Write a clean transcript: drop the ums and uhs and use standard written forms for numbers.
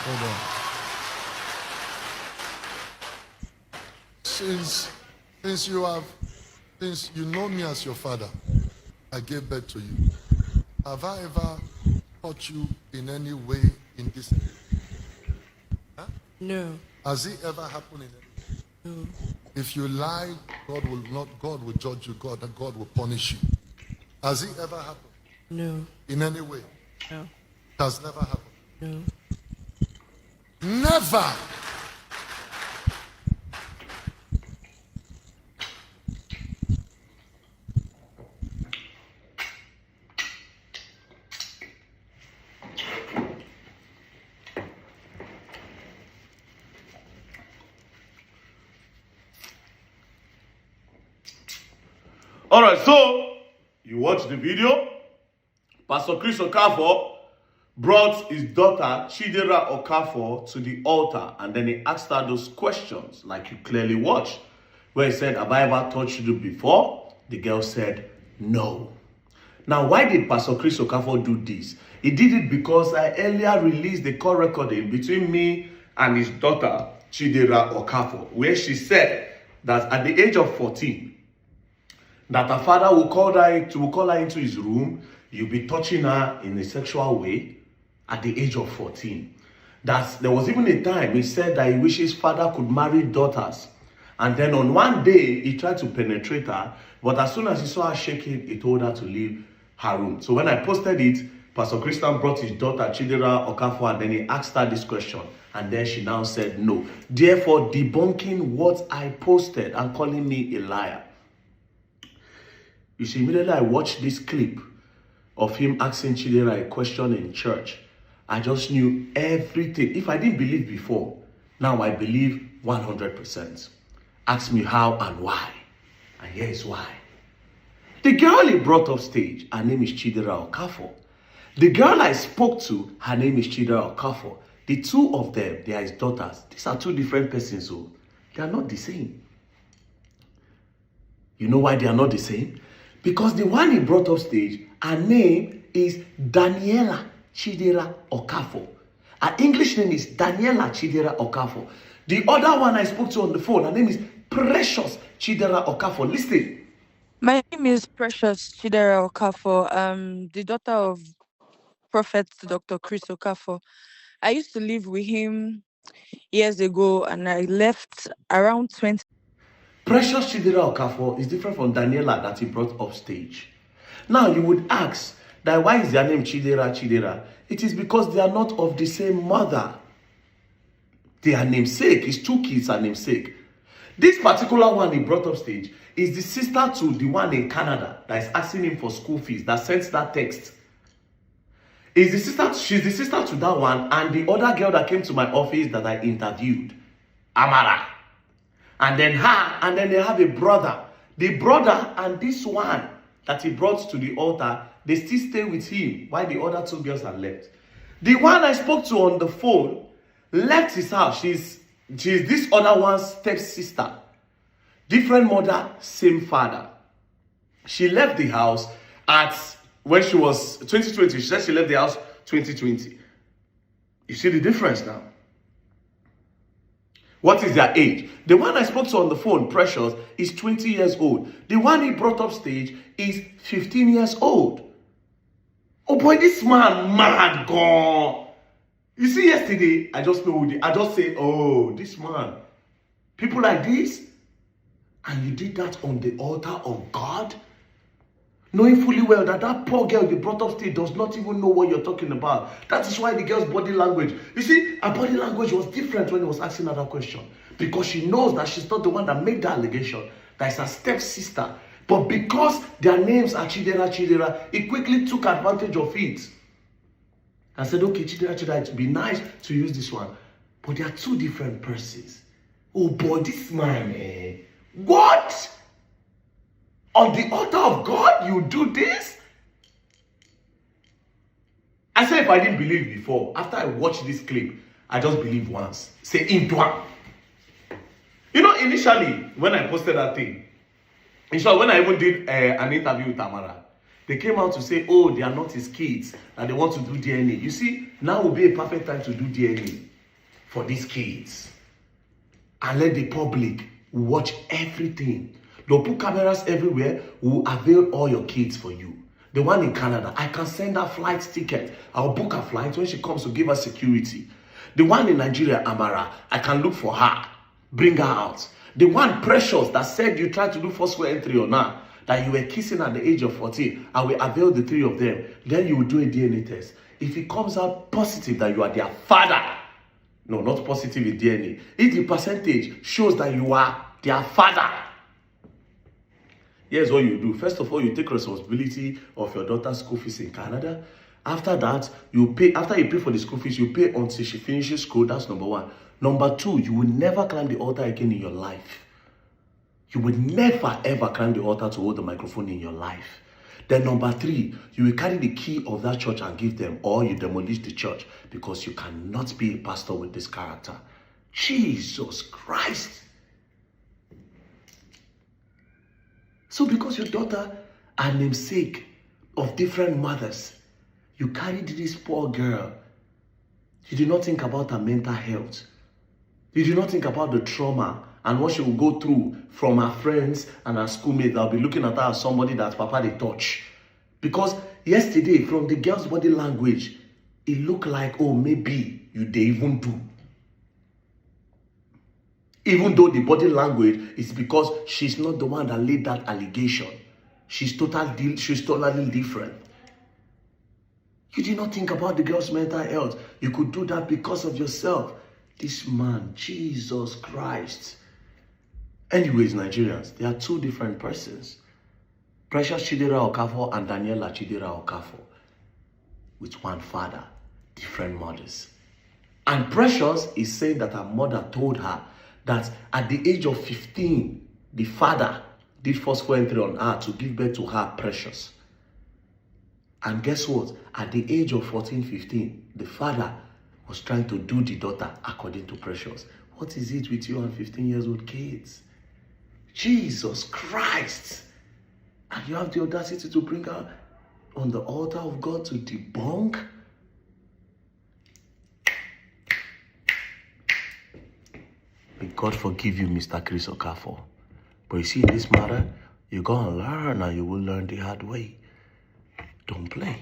Hold on. Since you know me as your father, I gave birth to you. Have I ever taught you in any way in this? Huh? No. Has it ever happened in any way? No. If you lie, God will judge you, God will punish you. Has it ever happened? No. In any way? No. It has never happened. No. Never. All right, so you watch the video. Pastor Chris Okafor brought his daughter Chidera Okafor to the altar, and then he asked her those questions, like you clearly watched, where he said, "Have I ever touched you before?" The girl said, "No." Now, why did Pastor Chris Okafor do this? He did it because I earlier released the call recording between me and his daughter Chidera Okafor, where she said that at the age of 14, that her father will call her into his room. You'll be touching her in a sexual way at the age of 14. That there was even a time he said that he wishes his father could marry daughters. And then on one day, he tried to penetrate her, but as soon as he saw her shaking, he told her to leave her room. So when I posted it, Pastor Christian brought his daughter Chidera Okafor, and then he asked her this question. And then she now said no. Therefore, debunking what I posted and calling me a liar. You see, immediately I watched this clip of him asking Chidera a question in church. I just knew everything. If I didn't believe before, now I believe 100%. Ask me how and why. And here is why. The girl he brought off stage, her name is Chidera Okafor. The girl I spoke to, her name is Chidera Okafor. The two of them, they are his daughters. These are two different persons, so they are not the same. You know why they are not the same? Because the one he brought off stage, her name is Daniela Chidera Okafor. Her English name is Daniela Chidera Okafor. The other one I spoke to on the phone, her name is Precious Chidera Okafor. Listen. My name is Precious Chidera Okafor, the daughter of Prophet Dr. Chris Okafor. I used to live with him years ago, and I left around 20. Precious Chidera Okafor is different from Daniela that he brought off stage. Now you would ask that why is their name Chidera? It is because they are not of the same mother. They are namesake. His two kids are namesake. This particular one he brought up stage is the sister to the one in Canada that is asking him for school fees, that sends that text. She's the sister to that one, and the other girl that came to my office that I interviewed, Amara. And then her, and then they have a brother. The brother and this one that he brought to the altar, they still stay with him while the other two girls are left. The one I spoke to on the phone left his house. She's this other one's stepsister. Different mother, same father. She left the house when she was 2020. She said she left the house 2020. You see the difference now? What is their age? The one I spoke to on the phone, Precious, is 20 years old. The one he brought up stage is 15 years old. Oh boy, this man mad gone. You see, yesterday, I just say, oh, this man. People like this, and you did that on the altar of God? Knowing fully well that that poor girl you brought up stage does not even know what you're talking about. That is why the girl's body language. You see, her body language was different when he was asking her that question. Because she knows that she's not the one that made the allegation. That is her stepsister. But because their names are Chidera, he quickly took advantage of it. And said, okay, Chidera, it would be nice to use this one. But they are two different persons. Oh boy, this man, eh? What? On the altar of God, you do this? I said if I didn't believe before, after I watched this clip, I just believed once. Say, Indwa. You know, initially, when I posted that thing, in short, when I even did an interview with Tamara, they came out to say, oh, they are not his kids, and they want to do DNA. You see, now will be a perfect time to do DNA. for these kids. And let the public watch everything. They'll put cameras everywhere. We'll avail all your kids for you. The one in Canada, I can send her flight ticket. I'll book her flight when she comes to give her security. The one in Nigeria, Amara, I can look for her, bring her out. The one Precious that said you tried to do forceful entry on her, that you were kissing at the age of 14, I will avail the 3 of them. Then you will do a DNA test. If it comes out positive that you are their father, no, not positive in DNA. If the percentage shows that you are their father, here's what you do. First of all, you take responsibility of your daughter's school fees in Canada. After that, you pay. After you pay for the school fees, you pay until she finishes school. That's number 1. Number 2, you will never climb the altar again in your life. You will never ever climb the altar to hold the microphone in your life. Then number 3, you will carry the key of that church and give them, or you demolish the church, because you cannot be a pastor with this character. Jesus Christ. So because your daughter are namesake of different mothers, you carried this poor girl. You did not think about her mental health. You did not think about the trauma and what she will go through from her friends and her schoolmates that will be looking at her as somebody that Papa they touch. Because yesterday, from the girl's body language, it looked like, oh, maybe you they even do. Even though the body language is because she's not the one that laid that allegation. She's totally different. You did not think about the girl's mental health. You could do that because of yourself. This man, Jesus Christ. Anyways, Nigerians, there are 2 different persons. Precious Chidera Okafor and Daniela Chidera Okafor. With one father, different mothers. And Precious is saying that her mother told her that at the age of 15, the father did forceful entry on her to give birth to her Precious. And guess what? At the age of 14, 15, the father was trying to do the daughter according to Precious. What is it with you and 15-year-old kids? Jesus Christ! And you have the audacity to bring her on the altar of God to debunk? May God forgive you, Mr. Chris Okafor. But you see, in this matter, you're going to learn, and you will learn the hard way. Don't play.